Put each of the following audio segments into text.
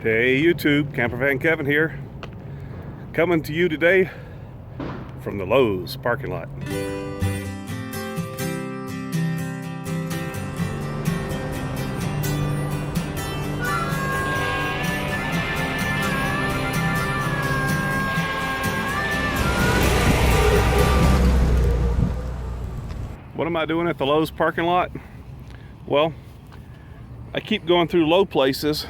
Hey YouTube, Campervan Kevin here, coming to you today from the Lowe's parking lot. What am I doing at the Lowe's parking lot? Well, I keep going through low places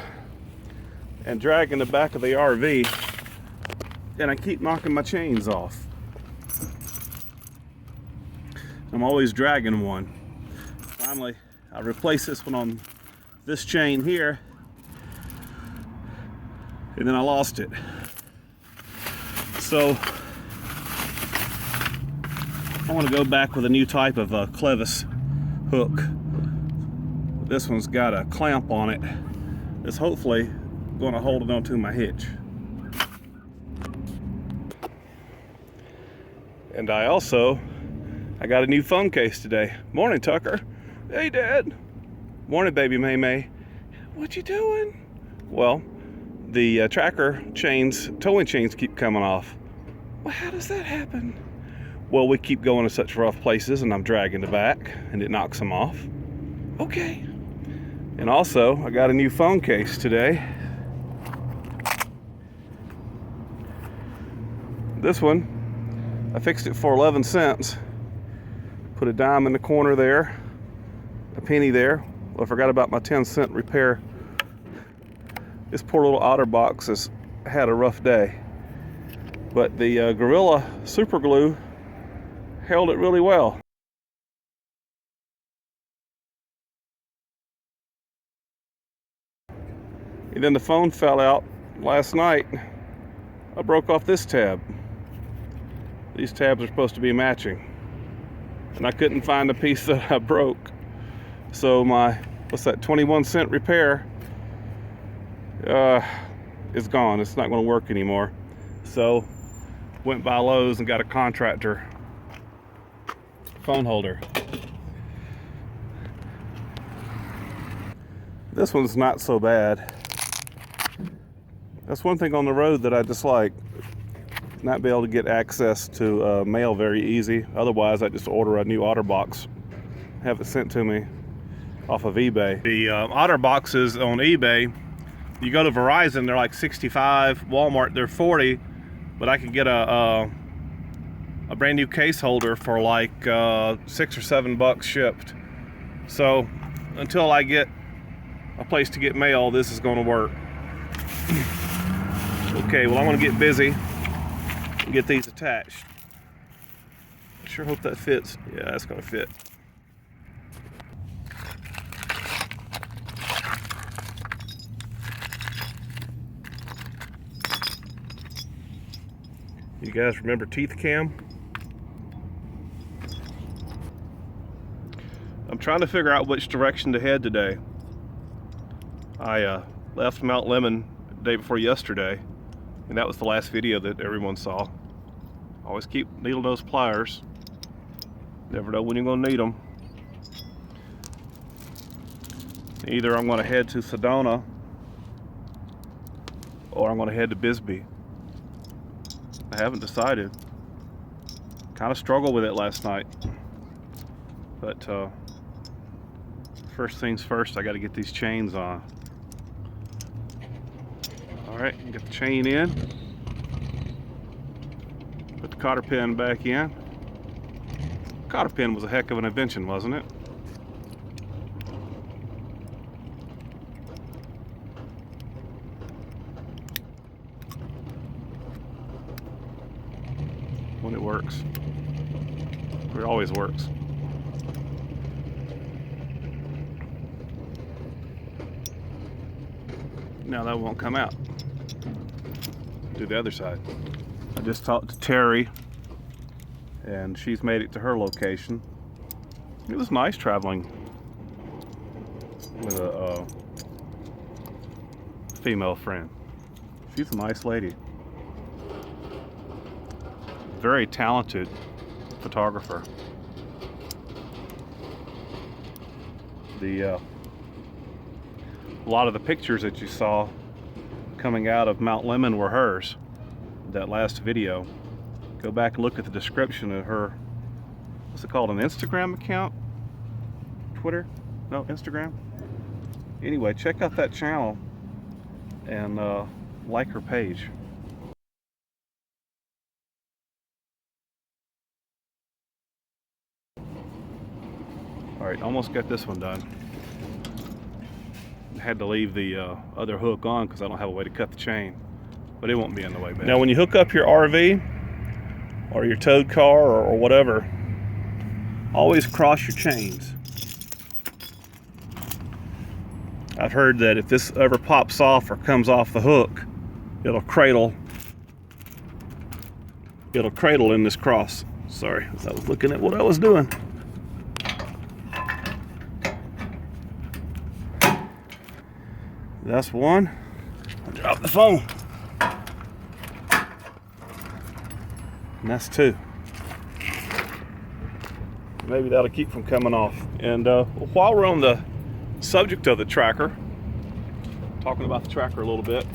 and dragging the back of the RV, and I keep knocking my chains off. I'm always dragging one. Finally, I replaced this one on this chain here, and then I lost it. So I want to go back with a new type of clevis hook. This one's got a clamp on it that's hopefully going to hold it onto my hitch. And I got a new phone case today. Morning, Tucker. Hey, Dad. Morning, baby May May. What you doing? Well, the tracker chains, towing chains keep coming off. Well, how does that happen? Well, we keep going to such rough places and I'm dragging the back and it knocks them off. Okay. And also, I got a new phone case today. This one, I fixed it for 11 cents. Put a dime in the corner there, a penny there. Well, I forgot about my 10-cent repair. This poor little OtterBox has had a rough day. But the Gorilla super glue held it really well. And then the phone fell out last night. I broke off this tab. These tabs are supposed to be matching. And I couldn't find the piece that I broke. So my, what's that, 21-cent repair is gone. It's not going to work anymore. So went by Lowe's and got a contractor phone holder. This one's not so bad. That's one thing on the road that I dislike. Not be able to get access to mail very easy. Otherwise, I just order a new OtterBox, have it sent to me off of eBay. The OtterBoxes on eBay, you go to Verizon, they're like 65, Walmart, they're 40, but I can get a brand new case holder for like $6 or $7 shipped. So until I get a place to get mail, this is going to work. Okay, well, I'm going to get busy and get these attached. I sure hope that fits. Yeah, that's going to fit. You guys remember Teeth Cam? I'm trying to figure out which direction to head today. I left Mount Lemmon the day before yesterday, and that was the last video that everyone saw. Always keep needle nose pliers. Never know when you're going to need them. Either I'm going to head to Sedona or I'm going to head to Bisbee. I haven't decided. Kind of struggled with it last night. But first things first, I got to get these chains on. Alright, get the chain in. Put the cotter pin back in. Cotter pin was a heck of an invention, wasn't it? When it works. It always works. Now that won't come out. Do the other side. I just talked to Terry and she's made it to her location. It was nice traveling with a female friend. She's a nice lady. Very talented photographer. A lot of the pictures that you saw coming out of Mount Lemmon were hers. That last video. Go back and look at the description of her, what's it called, an Instagram account? Twitter? No, Instagram? Anyway, check out that channel and like her page. Alright, almost got this one done. Had to leave the other hook on because I don't have a way to cut the chain, but it won't be in the way bad. Now when you hook up your RV or your towed car or whatever, always cross your chains. I've heard that if this ever pops off or comes off the hook, it'll cradle in this cross. Sorry, I was looking at what I was doing. That's one. I dropped the phone. And that's two. Maybe that'll keep from coming off. And while we're on the subject of the tracker, talking about the tracker a little bit,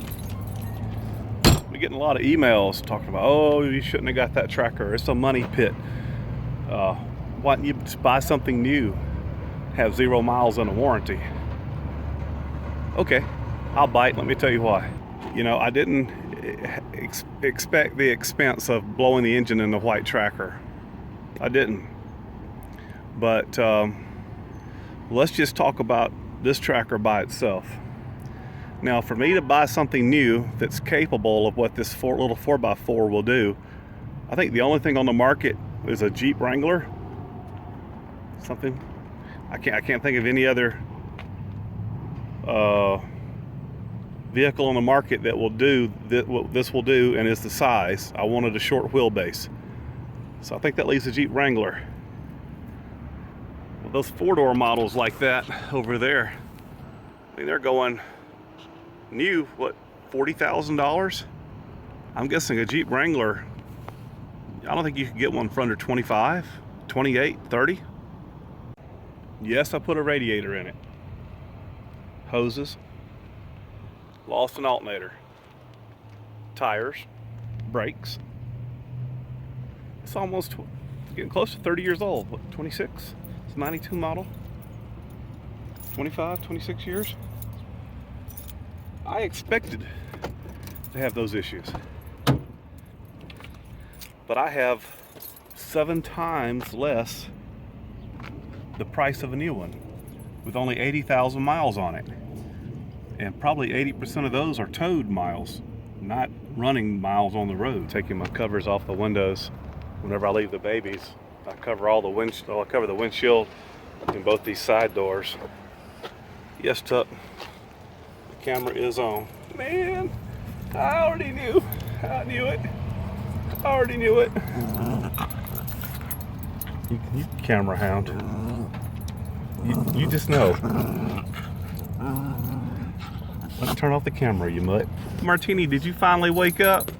we're getting a lot of emails talking about, oh, you shouldn't have got that tracker. It's a money pit. Why don't you just buy something new? Have 0 miles and a warranty. Okay, I'll bite. Let me tell you why. You know, I didn't expect the expense of blowing the engine in the white tracker. I didn't. But let's just talk about this tracker by itself. Now, for me to buy something new that's capable of what this little 4x4 will do, I think the only thing on the market is a Jeep Wrangler. Something. I can't think of any other vehicle on the market that will do what this will do and is the size. I wanted a short wheelbase. So I think that leaves the Jeep Wrangler. Well, those 4-door models like that over there, I mean, they're going new, what, $40,000? I'm guessing a Jeep Wrangler, I don't think you could get one for under 25, 28, 30. Yes, I put a radiator in it. Hoses, lost an alternator, tires, brakes. It's almost getting close to 30 years old. What, 26? It's a 92 model. 25, 26 years. I expected to have those issues, but I have 7 times less the price of a new one with only 80,000 miles on it. And probably 80% of those are towed miles, not running miles on the road. Taking my covers off the windows whenever I leave the babies. I cover all the I cover the windshield and both these side doors. Yes, Tuck, the camera is on. Man, I already knew. I knew it. I already knew it. You camera hound. You just know. Let's turn off the camera, you mutt. Martini, did you finally wake up?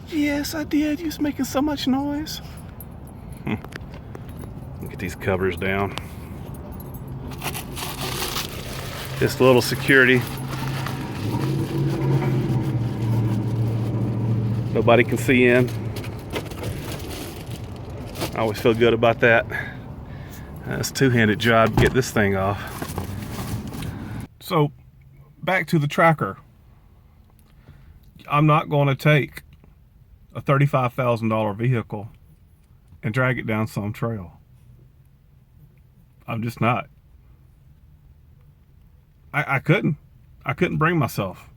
Yes, I did. You was making so much noise. Get these covers down. Just a little security. Nobody can see in. I always feel good about that. That's a two-handed job to get this thing off. So, back to the tracker. I'm not going to take a $35,000 vehicle and drag it down some trail. I'm just not. I couldn't bring myself.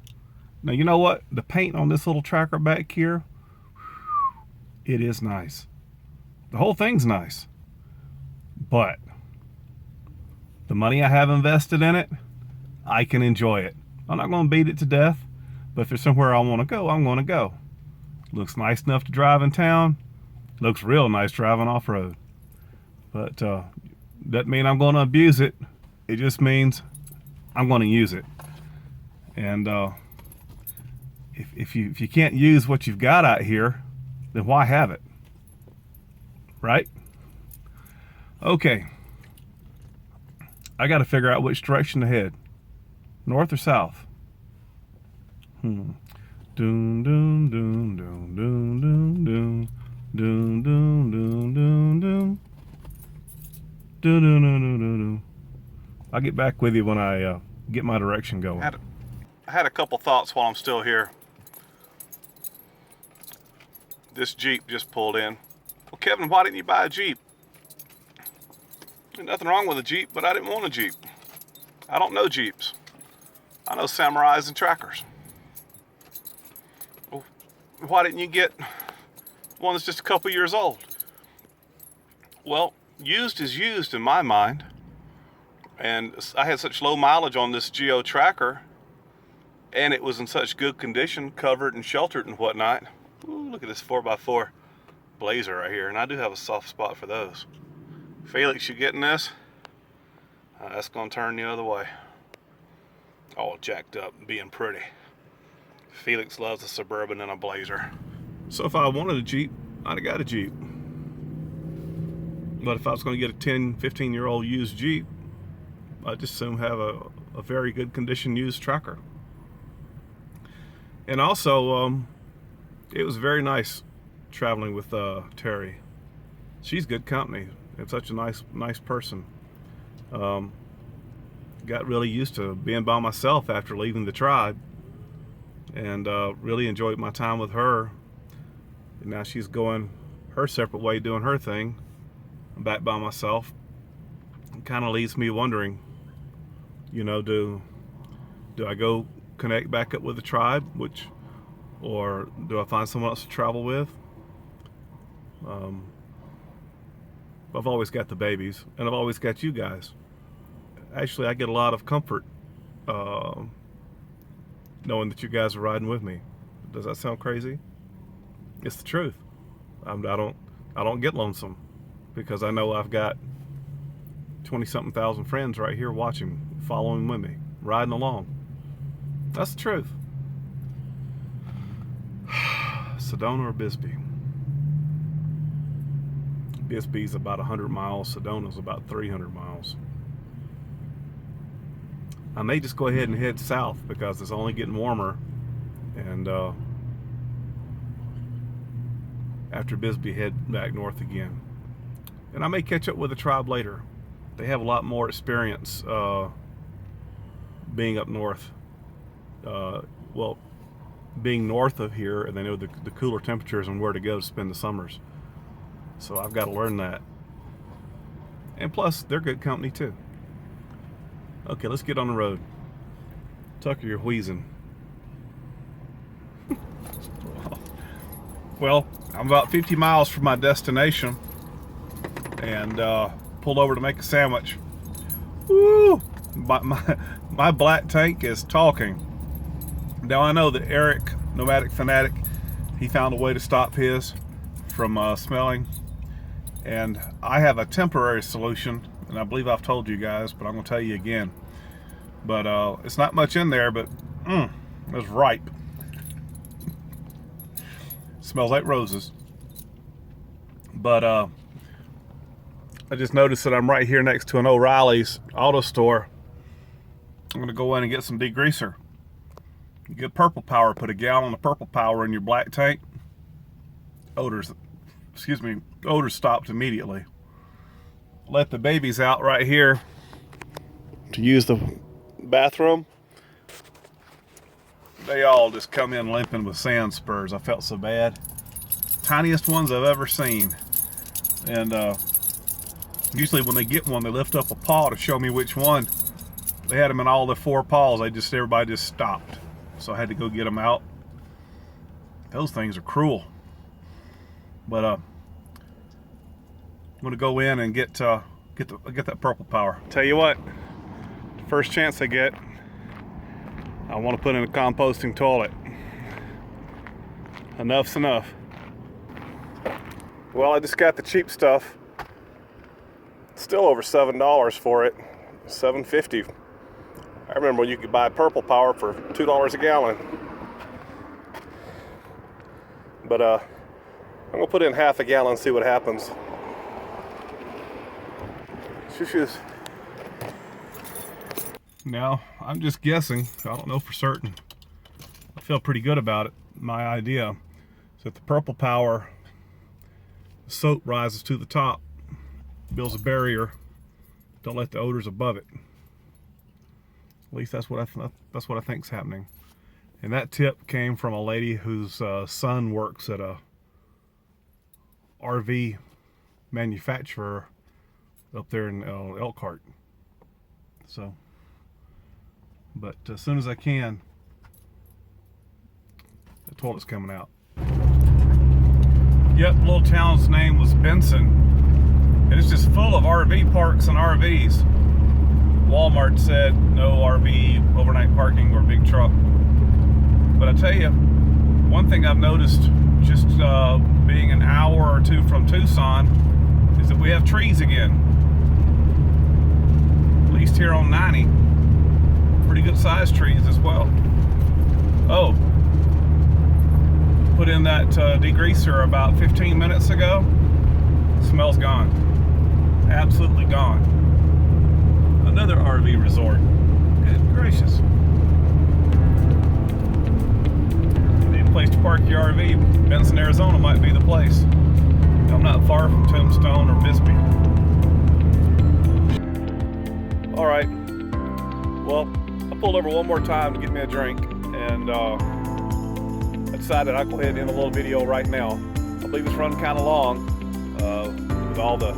Now, you know what? The paint on this little tracker back here, it is nice. The whole thing's nice. But the money I have invested in it, I can enjoy it. I'm not going to beat it to death, but if there's somewhere I want to go, I'm going to go. Looks nice enough to drive in town. Looks real nice driving off-road. But doesn't mean I'm going to abuse it. It just means I'm going to use it. And if you can't use what you've got out here, then why have it? Right? Okay. I got to figure out which direction to head. North or south? Doom, doom, doom, doom, doom, doom, doom, doom, doom, doom, doom, doom. I'll get back with you when I get my direction going. I had a couple thoughts while I'm still here. This Jeep just pulled in. Well, Kevin, why didn't you buy a Jeep? There's nothing wrong with a Jeep, but I didn't want a Jeep. I don't know Jeeps. I know Samurais and Trackers. Well, why didn't you get one that's just a couple years old? Well, used is used in my mind. And I had such low mileage on this Geo Tracker, and it was in such good condition, covered and sheltered and whatnot. Ooh, look at this 4x4 Blazer right here, and I do have a soft spot for those. Felix, you getting this? That's gonna turn the other way. All jacked up and being pretty. Felix loves a Suburban and a Blazer. So if I wanted a Jeep, I'd have got a Jeep. But if I was gonna get a 10, 15-year-old used Jeep, I'd just assume have a very good condition used Tracker. And also, it was very nice traveling with Terry. She's good company and such a nice person. Got really used to being by myself after leaving the tribe, and really enjoyed my time with her. And now she's going her separate way, doing her thing. I'm back by myself. It kind of leaves me wondering, you know, do I go connect back up with the tribe, or do I find someone else to travel with? I've always got the babies, and I've always got you guys. Actually, I get a lot of comfort knowing that you guys are riding with me. Does that sound crazy? It's the truth. I don't get lonesome, because I know I've got 20-something thousand friends right here watching, following with me, riding along. That's the truth. Sedona or Bisbee? Bisbee's about 100 miles. Sedona's about 300 miles. I may just go ahead and head south because it's only getting warmer, and after Bisbee, head back north again. And I may catch up with the tribe later. They have a lot more experience being up north. Well, being north of here, and they know the cooler temperatures and where to go to spend the summers. So I've got to learn that. And plus, they're good company too. Okay, let's get on the road. Tucker, you're wheezing. Well, I'm about 50 miles from my destination, and pulled over to make a sandwich. Woo! My black tank is talking. Now I know that Eric, Nomadic Fanatic, he found a way to stop his from smelling, and I have a temporary solution, and I believe I've told you guys, but I'm going to tell you again. But it's not much in there, but it's ripe. Smells like roses. But I just noticed that I'm right here next to an O'Reilly's auto store. I'm going to go in and get some degreaser. You get Purple Power, put a gallon of Purple Power in your black tank. Odors stopped immediately. Let the babies out right here to use the bathroom. They all just come in limping with sand spurs. I felt so bad. Tiniest ones I've ever seen. And usually when they get one, they lift up a paw to show me which one. They had them in all their 4 paws. Everybody just stopped. So I had to go get them out. Those things are cruel. But I'm gonna go in and get that Purple Power. Tell you what, first chance I get, I want to put in a composting toilet. Enough's enough. Well, I just got the cheap stuff. Still over $7 for it. $7.50. I remember when you could buy Purple Power for $2 a gallon. But I'm gonna put in half a gallon and see what happens. Shoo-shoos. Now, I'm just guessing, I don't know for certain. I feel pretty good about it. My idea is that the purple power, the soap rises to the top, builds a barrier. Don't let the odors above it. At least that's what I think is happening. And that tip came from a lady whose son works at a RV manufacturer up there in Elkhart. So, but as soon as I can, the toilet's coming out. Yep, little town's name was Benson, and it's just full of RV parks and RVs. Walmart said no RV overnight parking or big truck. But I tell you, one thing I've noticed just being an hour or two from Tucson is that we have trees again. At least here on 90. Pretty good sized trees as well. Oh, put in that degreaser about 15 minutes ago. Smell's gone. Absolutely gone. Another RV resort. Good gracious. Place to park your RV, Benson, Arizona might be the place. I'm not far from Tombstone or Bisbee. All right, well, I pulled over one more time to get me a drink, and I decided I'd go ahead and end a little video right now. I believe it's running kind of long with all the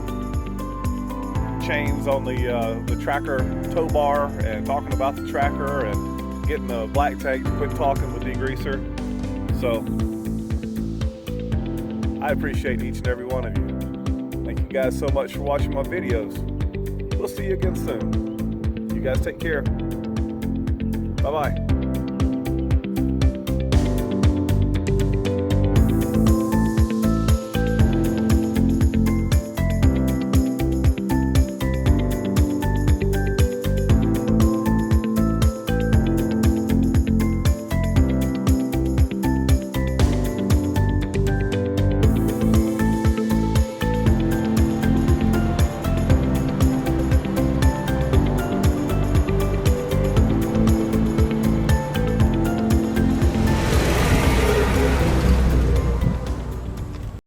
chains on the tracker tow bar and talking about the tracker and getting the black tank to quit talking with degreaser. So, I appreciate each and every one of you. Thank you guys so much for watching my videos. We'll see you again soon. You guys take care. Bye-bye.